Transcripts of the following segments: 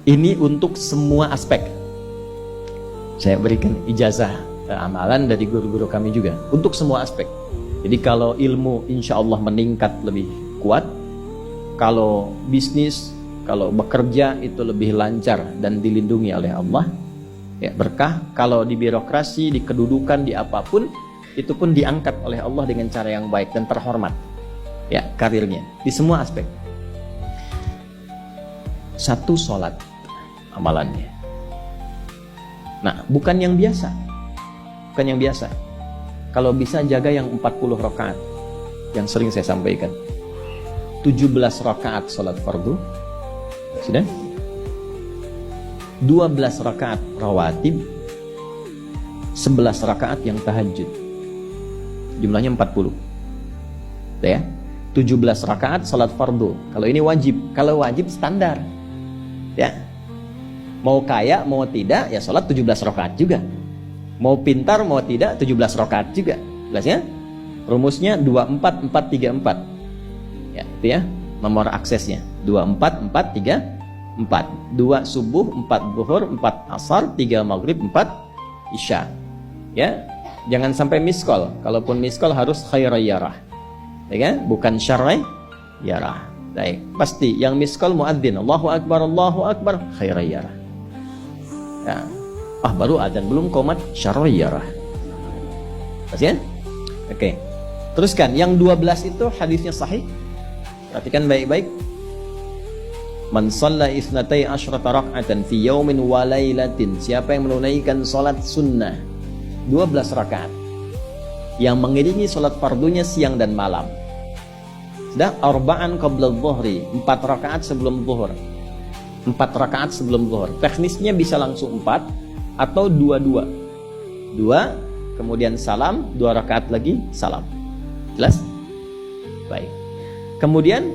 Ini untuk semua aspek. Saya berikan ijazah amalan dari guru-guru kami juga untuk semua aspek. Jadi kalau ilmu insya Allah meningkat lebih kuat, kalau bisnis, kalau bekerja itu lebih lancar dan dilindungi oleh Allah, ya berkah. Kalau di birokrasi, di kedudukan, di apapun, itu pun diangkat oleh Allah dengan cara yang baik dan terhormat, ya karirnya di semua aspek. Satu sholat amalannya. Nah, bukan yang biasa. Bukan yang biasa. Kalau bisa jaga yang 40 rakaat yang sering saya sampaikan. 17 rakaat sholat fardu. Sudah? 12 rakaat rawatib. 11 rakaat yang tahajud. Jumlahnya 40. Ya? 17 rakaat sholat fardu. Kalau ini wajib. Kalau wajib standar. Ya. Mau kaya, mau tidak, ya sholat 17 rakaat juga. Mau pintar, mau tidak, 17 rakaat juga. Jelas ya? Rumusnya 24434. Ya, itu ya. Nomor aksesnya 24434. 2 subuh, 4 zuhur, 4 asar, 3 maghrib, 4 isya. Ya. Jangan sampai miss call. Kalaupun miss call harus khairayyarah. Ya kan? Bukan syarrayyarah. Baik, pasti yang miss call muadzin Allahu akbar, khairayyarah. Ya. Baru adzan belum qomat syarrayyarah. Pas ya? Oke. Teruskan, yang 12 itu hadisnya sahih. Perhatikan baik-baik. Man shalla itsnatai asyrata rak'atan fi yaumin wa lailatin. Siapa yang menunaikan salat sunnah 12 rakaat yang mengiringi salat fardunya siang dan malam. Sudah, arba'an qabla dhuhri, 4 rakaat sebelum zuhur. 4 rakaat sebelum zuhur. Teknisnya bisa langsung 4 atau 2-2. 2 kemudian salam, 2 rakaat lagi salam. Jelas? Baik. Kemudian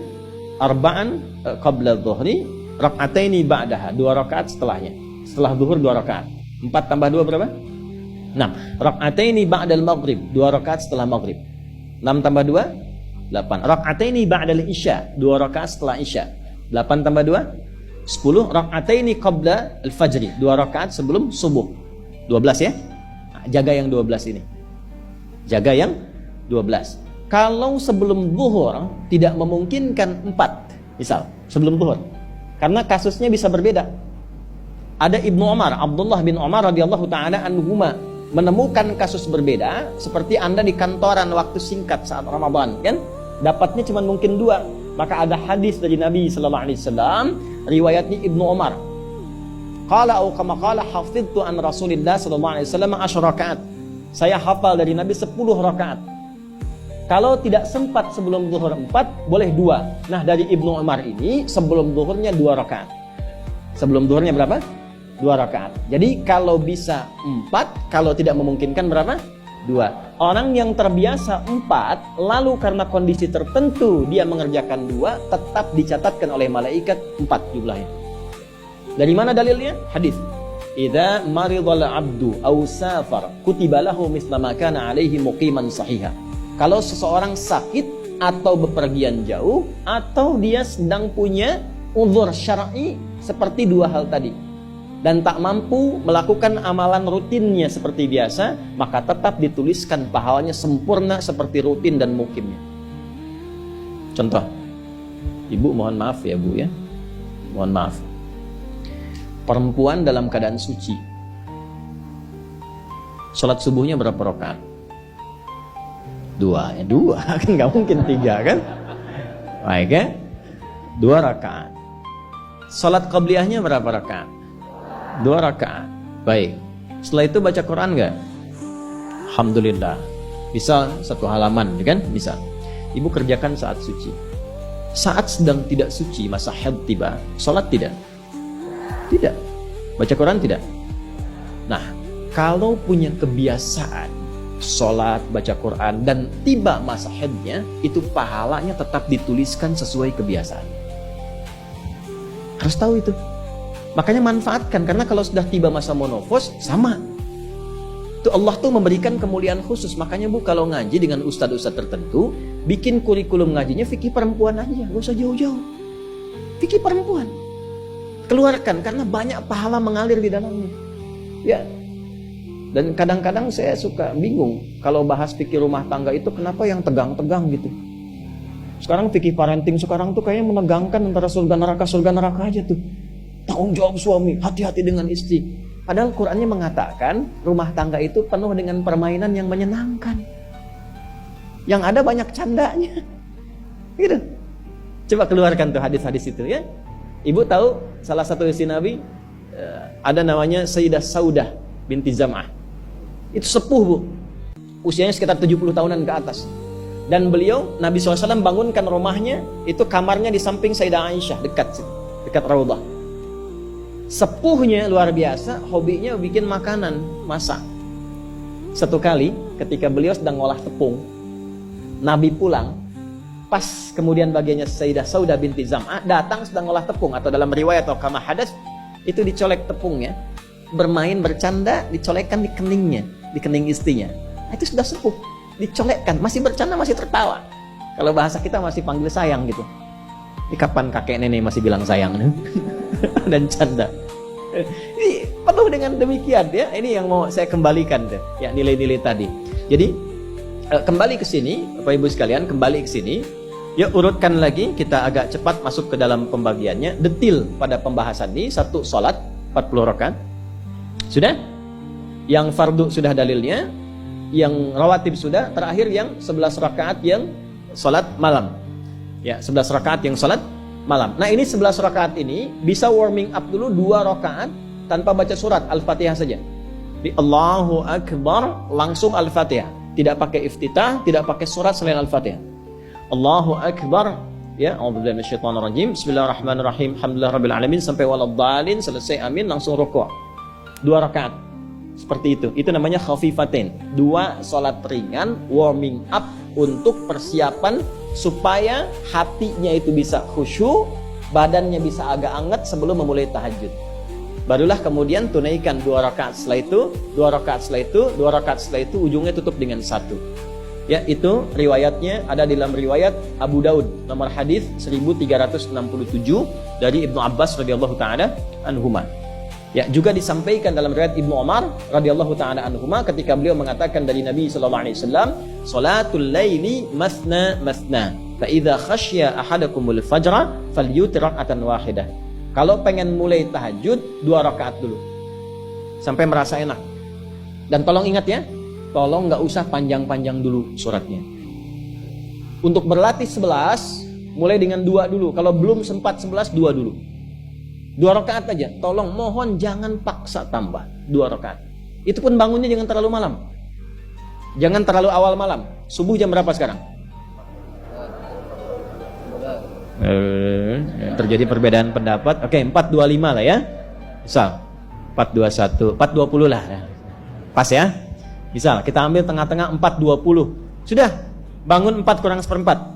arba'an qabla dhuhri, rak'ataini ba'daha, 2 rakaat setelahnya. Setelah zuhur 2 rakaat. 4 tambah 2 berapa? 6. Rak'ataini ba'dal maghrib, 2 rakaat setelah maghrib. 6 tambah 2 8. Rak'ataini ba'dal isya, 2 rakaat setelah isya. 8 tambah 2 10. Rak'ataini qabla al-fajri, 2 rakaat sebelum subuh. 12 ya. Nah, jaga yang 12 ini. Jaga yang 12. Kalau sebelum zuhur tidak memungkinkan 4, misal sebelum zuhur, karena kasusnya bisa berbeda. Ada Ibnu Umar, Abdullah bin Umar radhiyallahu taala anhuma, menemukan kasus berbeda. Seperti Anda di kantoran waktu singkat saat Ramadan, kan? Dapatnya cuma mungkin 2. Maka ada hadis dari Nabi sallallahu alaihi wasallam, riwayatnya Ibnu Umar. Qala au kama qala hafidtu an Rasulillah sallallahu alaihi wasallam 10 rakaat. Saya hafal dari Nabi 10 rakaat. Kalau tidak sempat sebelum zuhur 4, boleh 2. Nah, dari Ibnu Umar ini sebelum zuhurnya 2 rakaat. Sebelum zuhurnya berapa? 2 rakaat. Jadi kalau bisa 4, kalau tidak memungkinkan berapa? 2. Orang yang terbiasa 4, lalu karena kondisi tertentu dia mengerjakan 2, tetap dicatatkan oleh malaikat 4 jumlahnya. Dari mana dalilnya? Hadis. Idza maridal 'abdu aw safar kutiba lahu mithla ma kana 'alaihi muqiman sahiha. Kalau seseorang sakit atau bepergian jauh, atau dia sedang punya uzur syar'i seperti 2 hal tadi, dan tak mampu melakukan amalan rutinnya seperti biasa, maka tetap dituliskan pahalanya sempurna seperti rutin dan mukimnya. Contoh, ibu mohon maaf ya bu ya, mohon maaf. Perempuan dalam keadaan suci, sholat subuhnya berapa rakaat? 2 ya, 2 kan nggak mungkin 3 kan? Baik ya, 2 rakaat. Sholat qabliyahnya berapa rakaat? 2 rakaat. Baik. Setelah itu baca Quran nggak? Alhamdulillah. Bisa 1 halaman, kan? Bisa. Ibu kerjakan saat suci. Saat sedang tidak suci, masa haid tiba, sholat tidak? Tidak. Baca Quran tidak? Nah, kalau punya kebiasaan sholat, baca Quran, dan tiba masa haidnya, itu pahalanya tetap dituliskan sesuai kebiasaan. Harus tahu itu. Makanya manfaatkan, karena kalau sudah tiba masa monofos, sama. Itu Allah tuh memberikan kemuliaan khusus. Makanya bu, kalau ngaji dengan ustadz-ustadz tertentu, bikin kurikulum ngajinya fikih perempuan aja, gak usah jauh-jauh. Fikih perempuan. keluarkan karena banyak pahala mengalir di dalamnya. Ya. Dan kadang-kadang saya suka bingung kalau bahas fikih rumah tangga itu kenapa yang tegang-tegang gitu. Sekarang fikih parenting sekarang tuh kayaknya menegangkan antara surga neraka aja tuh. Tanggung jawab suami, hati-hati dengan istri. Padahal Qur'annya mengatakan rumah tangga itu penuh dengan permainan yang menyenangkan. Yang ada banyak candanya. Gitu. Coba keluarkan tuh hadis-hadis itu ya. Ibu tahu salah satu istri Nabi ada namanya Sayyidah Saudah binti Zam'ah. Itu sepuh, Bu. Usianya sekitar 70 tahunan ke atas. Dan beliau Nabi SAW bangunkan rumahnya, itu kamarnya di samping Sayyidah Aisyah, dekat Raudhah. Sepuhnya luar biasa, hobinya bikin makanan, masak. Satu kali ketika beliau sedang ngolah tepung, Nabi pulang, pas kemudian bagiannya Sayyidah Saudah binti Zam'ah datang sedang ngolah tepung, atau dalam riwayat atau kama hadas itu dicolek tepungnya, bermain bercanda, dicolekkan di keningnya, di kening istrinya. Itu sudah sepuh, dicolekkan, masih bercanda, masih tertawa. Kalau bahasa kita masih panggil sayang gitu. Ini kapan kakek nenek masih bilang sayang dan canda. Ini penuh dengan demikian ya. Ini yang mau saya kembalikan deh, ya, nilai-nilai tadi. Jadi kembali ke sini, Bapak Ibu sekalian, kembali ke sini. Ya, urutkan lagi, kita agak cepat masuk ke dalam pembagiannya. Detil pada pembahasan ini, satu salat 40 rakaat. Sudah? Yang fardu sudah dalilnya, yang rawatib sudah, terakhir yang 11 rakaat yang salat malam. Ya, 11 rakaat yang salat malam. Nah, ini 11 rakaat ini bisa warming up dulu 2 rakaat tanpa baca surat Al-Fatihah saja. Di Allahu Akbar langsung Al-Fatihah, tidak pakai iftitah, tidak pakai surat selain Al-Fatihah. Allahu Akbar, ya, a'udzubillahi minasyaitonirrajim, bismillahirrahmanirrahim, alhamdulillahirabbil alamin sampai waladhdallin, selesai amin, langsung rukuk. 2 rakaat. Seperti itu. Itu namanya khafifatain. 2 salat ringan warming up untuk persiapan supaya hatinya itu bisa khusyuk, badannya bisa agak anget sebelum memulai tahajud. Barulah kemudian tunaikan 2 rakaat setelah itu, 2 rakaat setelah itu, 2 rakaat setelah itu, ujungnya tutup dengan 1. Ya, itu riwayatnya ada dalam riwayat Abu Daud nomor hadis 1367 dari Ibnu Abbas radhiyallahu taala anhuma. Ya, juga disampaikan dalam riwayat Ibnu Umar radhiyallahu taala anhuma ketika beliau mengatakan dari Nabi sallallahu alaihi wasallam, "Salatul laili masna masna, fa idza khasya ahadakumul fajra falyutir rak'atan wahidah." Kalau pengen mulai tahajud 2 rakaat dulu sampai merasa enak. Dan tolong ingat ya, tolong nggak usah panjang-panjang dulu suratnya. Untuk berlatih 11, mulai dengan 2 dulu. Kalau belum sempat 11, 2 dulu. 2 rakaat aja, tolong mohon jangan paksa tambah 2 rakaat. Itu pun bangunnya jangan terlalu malam. Jangan terlalu awal malam. Subuh jam berapa sekarang? Terjadi perbedaan pendapat. Oke, 4.25 lah ya. Misal 4.21, 4.20 lah. Pas ya? Misal kita ambil tengah-tengah 4.20. Sudah, bangun 4 kurang seperempat.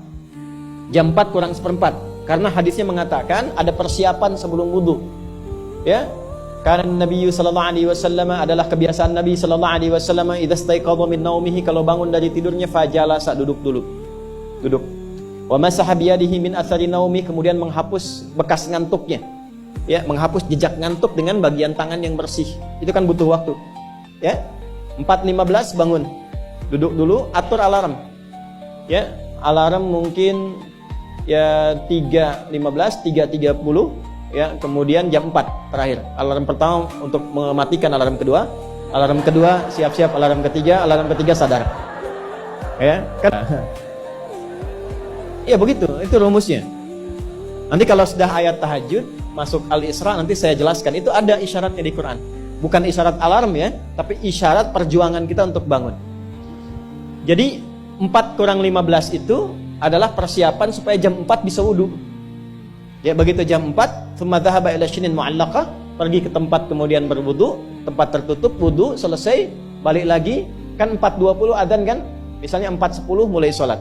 Jam 4 kurang seperempat. Karena hadisnya mengatakan ada persiapan sebelum wudu. Ya. Karena Nabi sallallahu alaihi wasallam adalah kebiasaan Nabi sallallahu alaihi wasallam idza staiqadha min naumihi, kalau bangun dari tidurnya fajalasa, duduk dulu. Duduk. Wa masaha biyadihi min athari naumi, kemudian menghapus bekas ngantuknya. Ya, menghapus jejak ngantuk dengan bagian tangan yang bersih. Itu kan butuh waktu. Ya. 4.15 bangun. Duduk dulu, atur alarm. Ya, alarm mungkin ya 3.15, 3.30 ya, kemudian jam 4 terakhir. Alarm pertama untuk mematikan alarm kedua siap-siap alarm ketiga sadar. Ya, kan? Ya begitu, itu rumusnya. Nanti kalau sudah ayat tahajud masuk Al-Isra nanti saya jelaskan, itu ada isyaratnya di Quran. Bukan isyarat alarm ya, tapi isyarat perjuangan kita untuk bangun. Jadi 4 kurang 15 itu adalah persiapan supaya jam 4 bisa wudu. Ya, begitu jam 4, thumma dhahaba ila shinin mu'allaqah, pergi ke tempat kemudian berwudu, tempat tertutup, wudu, selesai, balik lagi, kan 4.20 adzan kan? Misalnya 4.10 mulai sholat.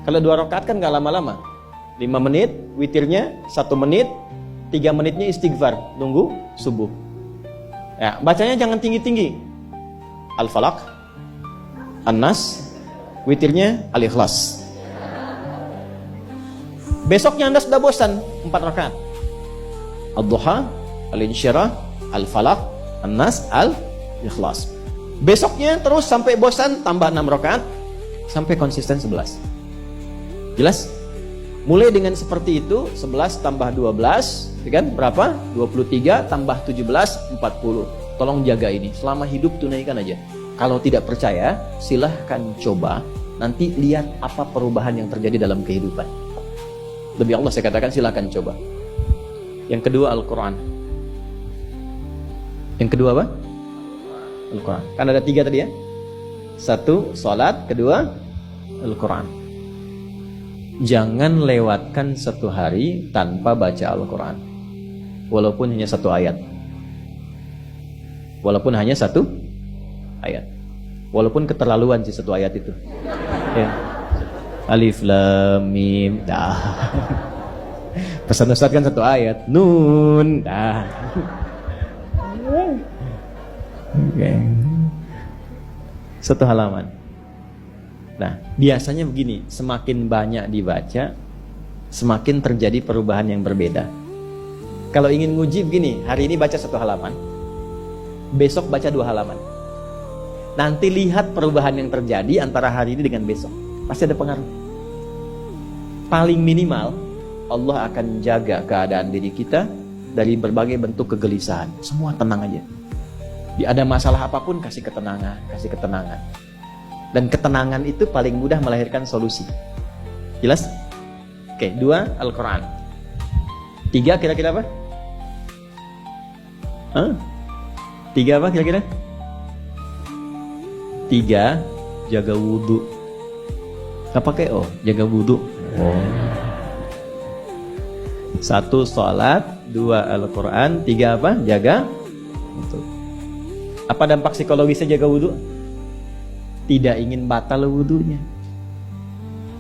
Kalau 2 rakaat kan gak lama-lama. 5 menit, witirnya 1 menit, 3 menitnya istighfar, nunggu subuh. Ya, bacanya jangan tinggi-tinggi. Al-Falaq, An-Nas, witirnya Al-Ikhlas. Besoknya Anda sudah bosan 4 rakaat. Ad-Duha, Al-Insyirah, Al-Falaq, An-Nas, Al-Ikhlas. Besoknya terus sampai bosan tambah 6 rakaat sampai konsisten 11. Jelas? Mulai dengan seperti itu, 11 tambah 12, ya kan? Berapa? 23 tambah 17, 40. Tolong jaga ini, selama hidup tunaikan aja. Kalau tidak percaya, silahkan coba. Nanti lihat apa perubahan yang terjadi dalam kehidupan. Demi Allah saya katakan silahkan coba. Yang kedua Al-Quran. Yang kedua apa? Al-Quran. Kan ada 3 tadi ya. 1, salat. 2, Al-Quran. Jangan lewatkan 1 hari tanpa baca Al-Quran. Walaupun hanya 1 ayat. Walaupun hanya 1 ayat. Walaupun keterlaluan sih 1 ayat itu. Ya. Alif Lam Mim. Dah. Pesan Ustaz kan 1 ayat. Nun. Dah. Oke. 1 halaman. Nah, biasanya begini, semakin banyak dibaca, semakin terjadi perubahan yang berbeda. Kalau ingin nguji begini, hari ini baca 1 halaman, besok baca 2 halaman. Nanti lihat perubahan yang terjadi antara hari ini dengan besok. Pasti ada pengaruh. Paling minimal, Allah akan jaga keadaan diri kita dari berbagai bentuk kegelisahan. Semua tenang aja. Ada masalah apapun, kasih ketenangan, kasih ketenangan. Dan ketenangan itu paling mudah melahirkan solusi. Jelas? Oke, 2, Al-Quran. 3 kira-kira apa? 3 apa kira-kira? 3, jaga wudhu. Gak pakai jaga wudhu. 1, sholat. 2, Al-Quran. 3 apa? Jaga wudhu. Apa dampak psikologisnya jaga wudhu? Tidak ingin batal wudhunya.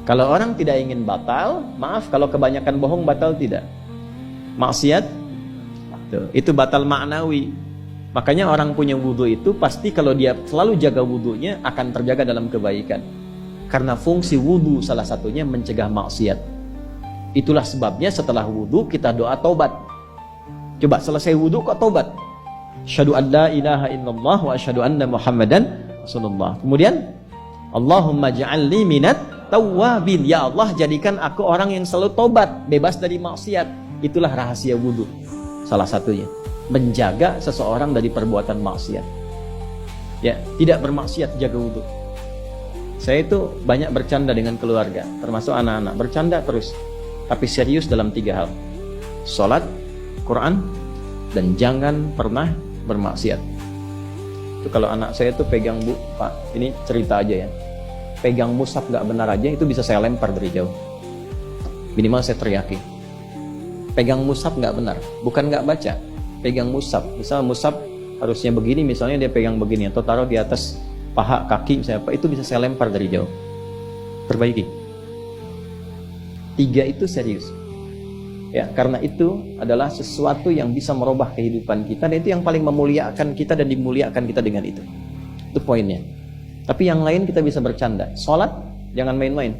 Kalau orang tidak ingin batal, maaf kalau kebanyakan bohong batal tidak. Maksiat, itu batal maknawi. Makanya orang punya wudhu itu pasti kalau dia selalu jaga wudhunya akan terjaga dalam kebaikan. Karena fungsi wudhu salah satunya mencegah maksiat. Itulah sebabnya setelah wudhu kita doa taubat. Coba selesai wudhu kok taubat. Asyhadu an la ilaha illallah wa asyhadu anna Muhammadan Rasulullah. Kemudian Allahumma ja'alni minat tawwabin. Ya Allah, jadikan aku orang yang selalu tobat, bebas dari maksiat. Itulah rahasia wudhu. Salah satunya menjaga seseorang dari perbuatan maksiat. Ya, tidak bermaksiat, jaga wudhu. Saya itu banyak bercanda dengan keluarga, termasuk anak-anak. Bercanda terus, tapi serius dalam 3 hal. Salat, Quran, dan jangan pernah bermaksiat. Itu kalau anak saya tuh pegang, Bu, Pak, ini cerita aja ya. Pegang mushaf gak benar aja itu bisa saya lempar dari jauh. Minimal saya teriaki. Pegang mushaf gak benar, bukan gak baca. Pegang mushaf, misal mushaf harusnya begini, misalnya dia pegang begini atau taruh di atas paha kaki misalnya, apa itu bisa saya lempar dari jauh. Perbaiki. 3 itu serius. Ya, karena itu adalah sesuatu yang bisa merubah kehidupan kita, dan itu yang paling memuliakan kita dan dimuliakan kita dengan itu. Itu poinnya. Tapi yang lain kita bisa bercanda. Sholat, jangan main-main.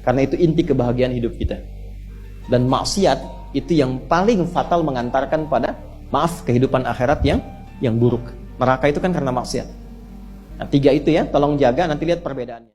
Karena itu inti kebahagiaan hidup kita. Dan maksiat itu yang paling fatal mengantarkan pada, maaf, kehidupan akhirat yang buruk. Neraka itu kan karena maksiat. Nah, 3 itu ya, tolong jaga, nanti lihat perbedaannya.